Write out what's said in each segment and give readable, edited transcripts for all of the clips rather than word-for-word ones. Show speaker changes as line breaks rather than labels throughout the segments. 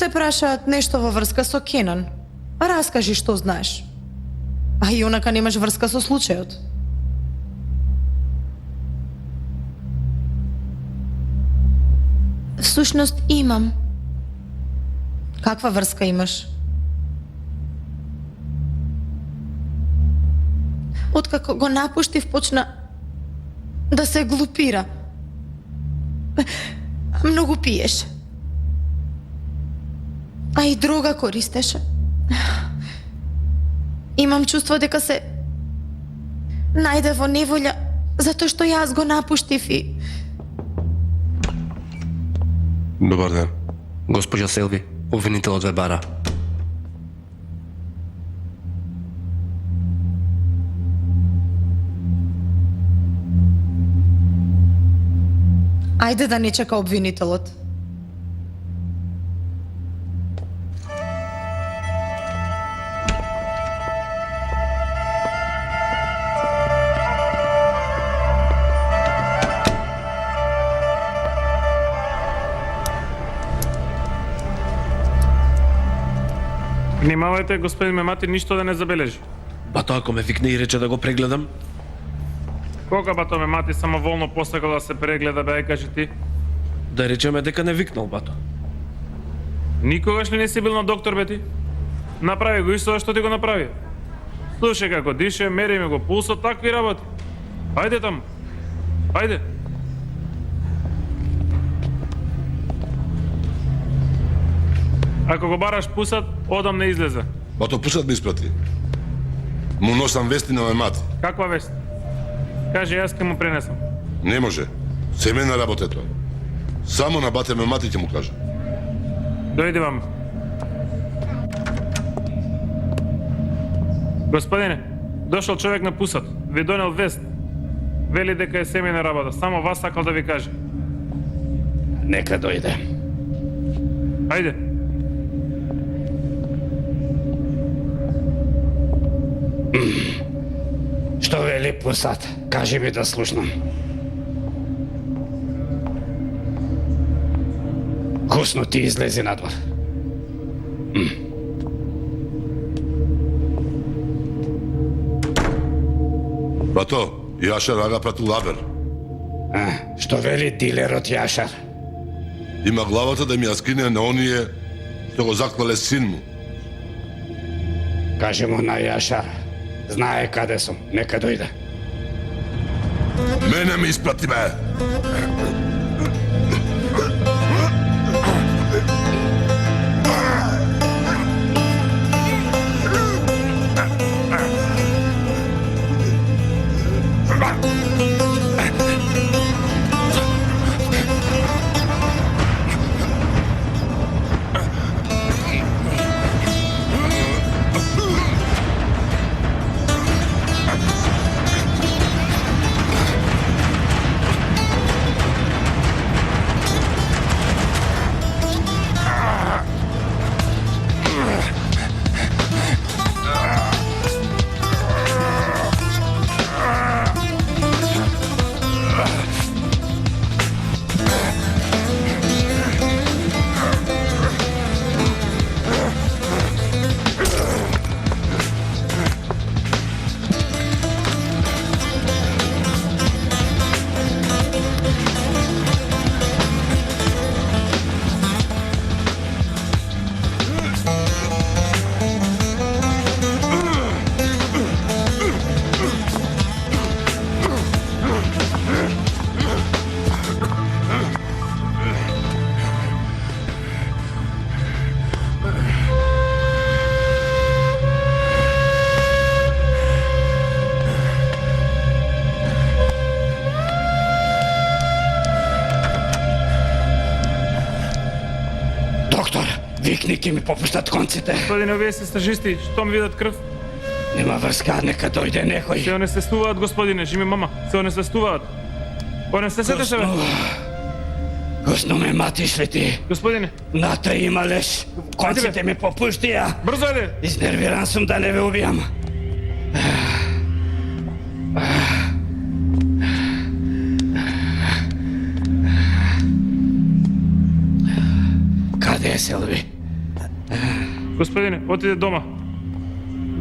те прашаат нешто во врска со Кенан. Раскажи што знаеш. А јунака немаш врска со случајот. Всушност имам. Каква врска имаш? Откако го напуштив, почна да се глупира. Многу пиеше. А и дрога користеше. Имам чувство дека се најде во неволја затоа што јас го напуштив и...
Добар ден. Госпожа Селви, обвинителот ве бара.
Ајде да не чека обвинителот.
Внимавајте, господин Мемати, ништо да не забележи.
Бато ако ме викне и рече да го прегледам,
Кога бато Мемати самоволно посакал да се прегледа, бе, кажи ти?
да речеме дека не викнал бато.
Никогаш ли не си бил на доктор, бе ти? Направи го исто што ти го направи. Слушај како дише, мери ми го пулсот, такви работи. Ајде таму. Ајде. Ако го бараш пусат, одам не излезе.
Бато пусат ми испрати. Му носам вести на Мемати.
Каква вест? Кажи, јас ке му пренесам.
Не може. Семена работа е тоа. Само на бате Мемати ќе му кажа.
Дојди вам. Господине, дошол човек на пусат. Ви донел вест. Вели дека е семена работа. Само вас сакал да ви каже.
Нека дојде.
Ајде.
Што вели пусат? Кажи ми да слушнам. Кусно ти излези надвор.
Бато, Јашар ага пратил лабер.
Што вели дилерот Јашар?
Има главата да ми ја скине на оние што го заклале син му.
Кажи му на Јашар. Знае каде сум. Нека дојде.
Мене ми испрати, бе!
Викни ќе ми попуштат конците.
Господине, вие сте стажисти, што ми видат крв?
Нема врска, нека дојде некој.
Се онесвестуваат, господине, жими мама, се онесвестуваат. Онесвестете се, бе.
Косно ме матиш ли ти?
Господине,
Натре има леш. Конците ми попушти ја.
брзо ајде.
Изнервиран сум да не ве убијам. Каде е Селви?
Господине, отиде дома.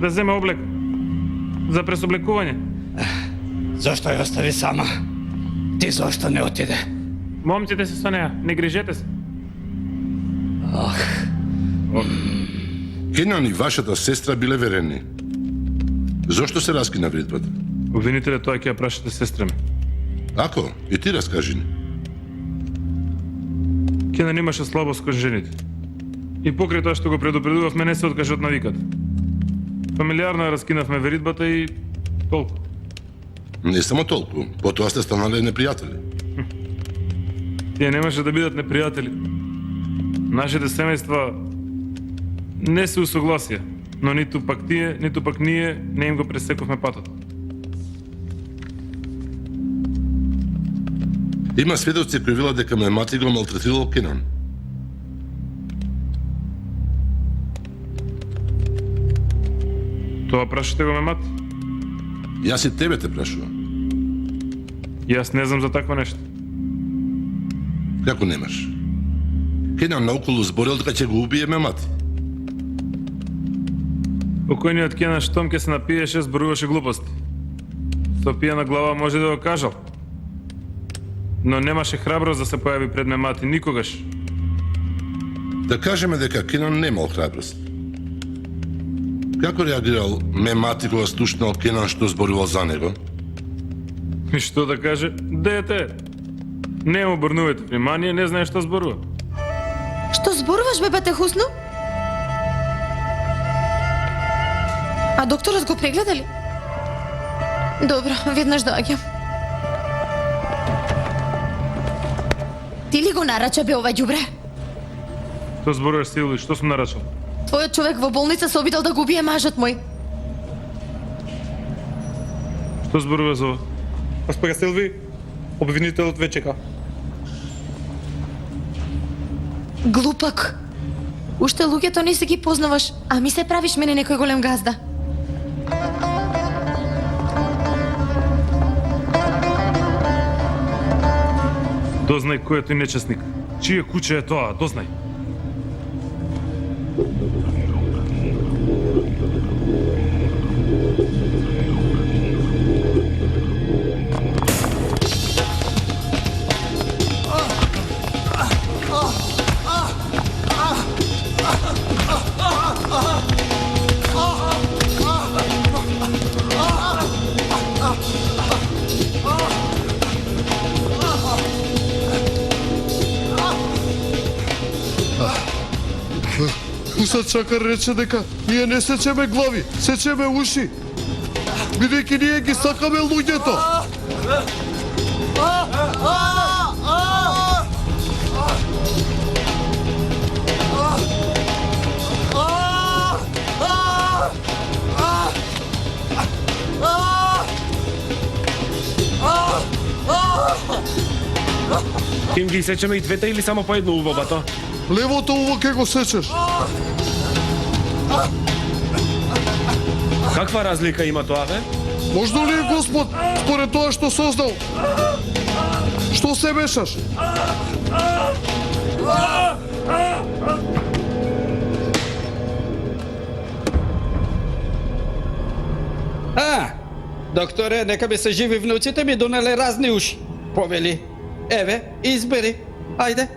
Да земе облек. За пресоблекување.
Зошто ја остави сама? Ти зошто не отиде?
Момците се со неа, не грижете се.
Кенан и вашата сестра биле верени. Зошто се раскина вредбата?
Обвинителе, тоа ќе ја прашате сестра ми.
Ако, и ти раскажи ни.
Кенан имаше слабост кон жените. И покрај тоа што го предупредувавме, не се откаже од навиката. Фамилиарно ја раскинавме веридбата и толку.
Не само толку, потоа сте станале непријатели.
Тие немаше да бидат непријатели. Нашите семејства не се усогласија, но ниту пак тие, ниту пак ние не им го пресековме патот.
Има сведоци кои велат дека мати го малтретирал Кенан.
Тоа прашате го мати?
Јас и тебе те прашувам.
Јас не знам за такво нешто.
Како немаш? Кенан наоколу зборил дека ќе го убие мати.
Покојниот Кенан штом ке се напиеше, зборуваше глупости. Со пијана глава може да го кажал. Но немаше храброст да се појави пред мати никогаш.
Да кажеме дека Кенан немал храброст. Како реагирал мати кога слушнал Кенан што зборувал за него?
И што да каже? Дете! Не му обрнувате внимание, не знае што зборува.
Што зборуваш, бебате Хусно? А докторот го прегледа ли? Добро, веднаш доаѓам. Ти ли го нарача бе ова ѓубре?
Што зборуваш, Силви? Што сум нарачал?
Твојот човек во болница се обидел да го убие мажот мој.
Што зборува за ова?
Госпожа Силви, обвинителот ве чека.
Глупак. Уште луѓето не си ги познаваш, а ми се правиш мене некој голем газда.
Дознај кој е тој нечестник. Чие куќе е тоа? Дознај.
Усат Чакар рече дека ние не сечеме глави, сечеме уши. Бидејќи ние ги сакаме луѓето.
Им ги сечеме и двете или само по едно увобато?
Левото уво ке го сечеш.
Каква разлика има тоа, бе?
Можно ли, Господ, според тоа што создал? Што се мешаш?
Докторе, нека би се живи внуците ми донеле разни уши. Повели. Еве, избери. Ајде.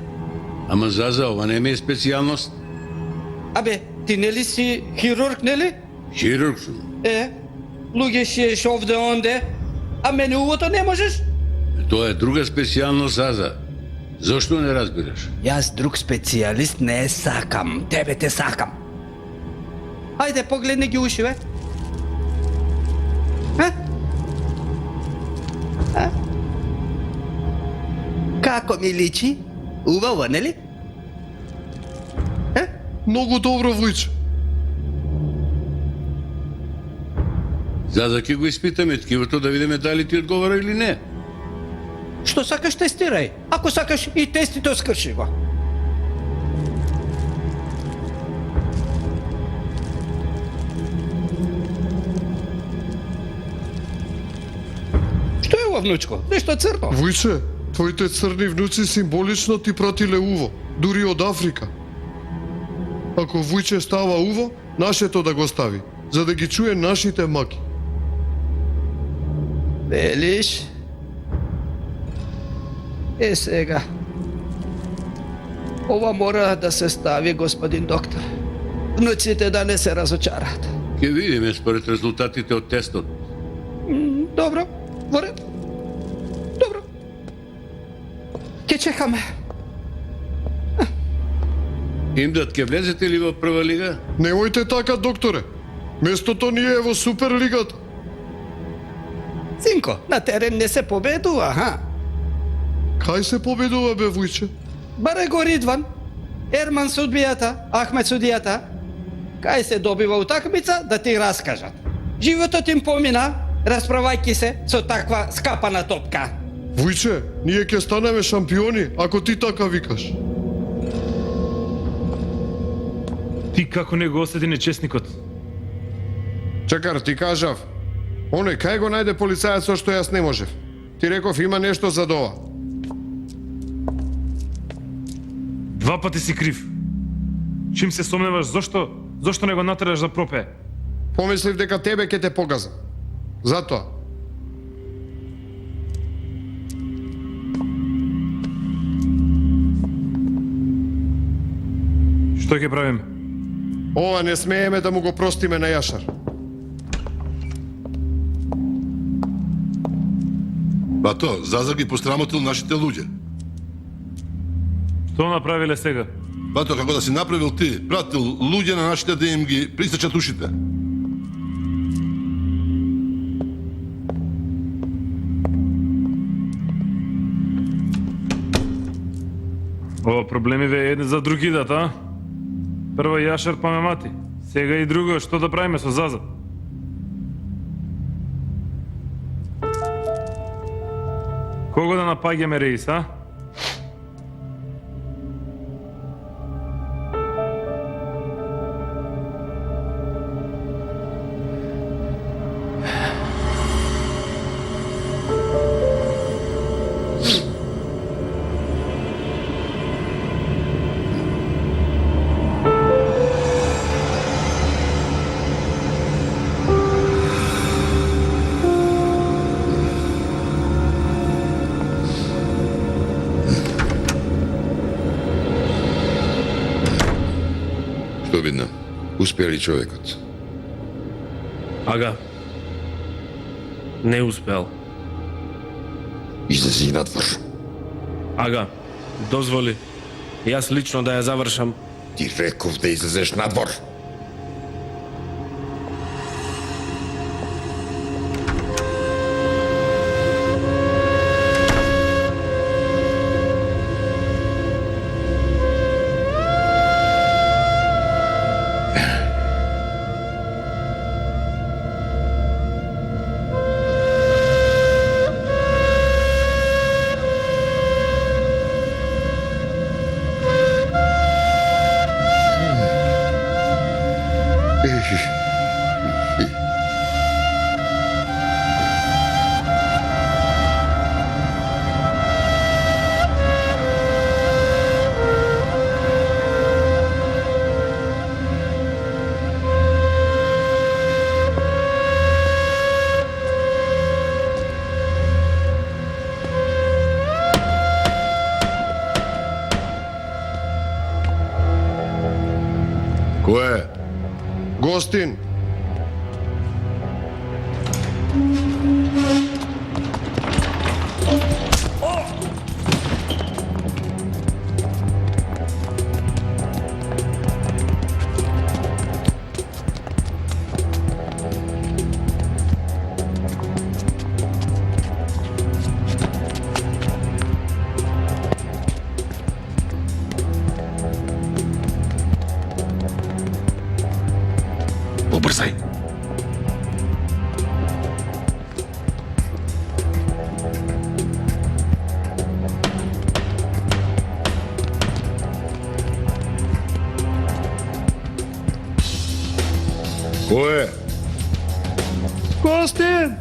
Ама Заза, ова не е специјалност.
Абе, ти нели си хирург, нели?
Хирург сум.
Луѓе шиеш овде онде, а мене увото не можеш?
Тоа е друга специјалност, Заза. Зошто не разбираш?
Јас друг специјалист не сакам, тебе те сакам. Ајде, погледни ги уши, бе. Како ми личи? Убаво, нели?
Многу добро, вујче.
Заза ќе го испитаме ткивото да видиме дали ти одговара или не.
Што сакаш, тестирај. Ако сакаш и тестито, скрши го. Што е ова, внучко? Нешто црно?
Вујче, твоите црни внуци символично ти пратиле уво, дури од Африка. Ако Вујче става уво, нашето да го стави, за да ги чуе нашите маки.
Велиш? Сега. Ова мора да се стави, господин доктор. Внуците да не се разочараат.
Ќе видиме според резултатите од тестот.
Добро, во ред. Добро. Ке чекаме.
Имдат, ќе влезете ли во прва лига?
Немојте така, докторе. Местото ни е во Суперлигата.
Синко, на терен не се победува, ха?
Кај се победува, бе, Вујче?
Баре го Ридван, Ерман судбијата, Ахмет судијата. Кај се добива утакмица да ти раскажат. Животот им помина, расправајки се со таква скапана топка.
Вујче, ние ќе станеме шампиони, ако ти така викаш.
Ти како не го осети нечестникот?
Чекар, ти кажав. Оној кај го најде полицајецот што јас не можев? Ти реков има нешто за ова.
Два пати си крив. Чим се сомневаш, зошто не го натераш да пропее?
Помислив дека тебе ќе те погазам. Затоа.
Што ќе правиме?
Ова не смееме да му го простиме на Јашар.
Бато, Заза ги пострамотил нашите луѓе.
Што направиле сега?
Бато, како да си направил ти, пратил луѓе на нашите да им ги присечат ушите.
Ова проблеми ве едни за други идат, а? Прво Јашар па ме мати. Сега и друго, што да правиме со Заза? Кого да напаѓаме, Реис, а?
Што видно? Успеа ли човекот?
Ага. Не успеал.
Излези надвор.
Ага. Дозволи. Јас лично да ја завршам.
Ти реков да излезеш надвор.
Кој е?
Гостин,
Побрзај.
Кој е?
Гостин!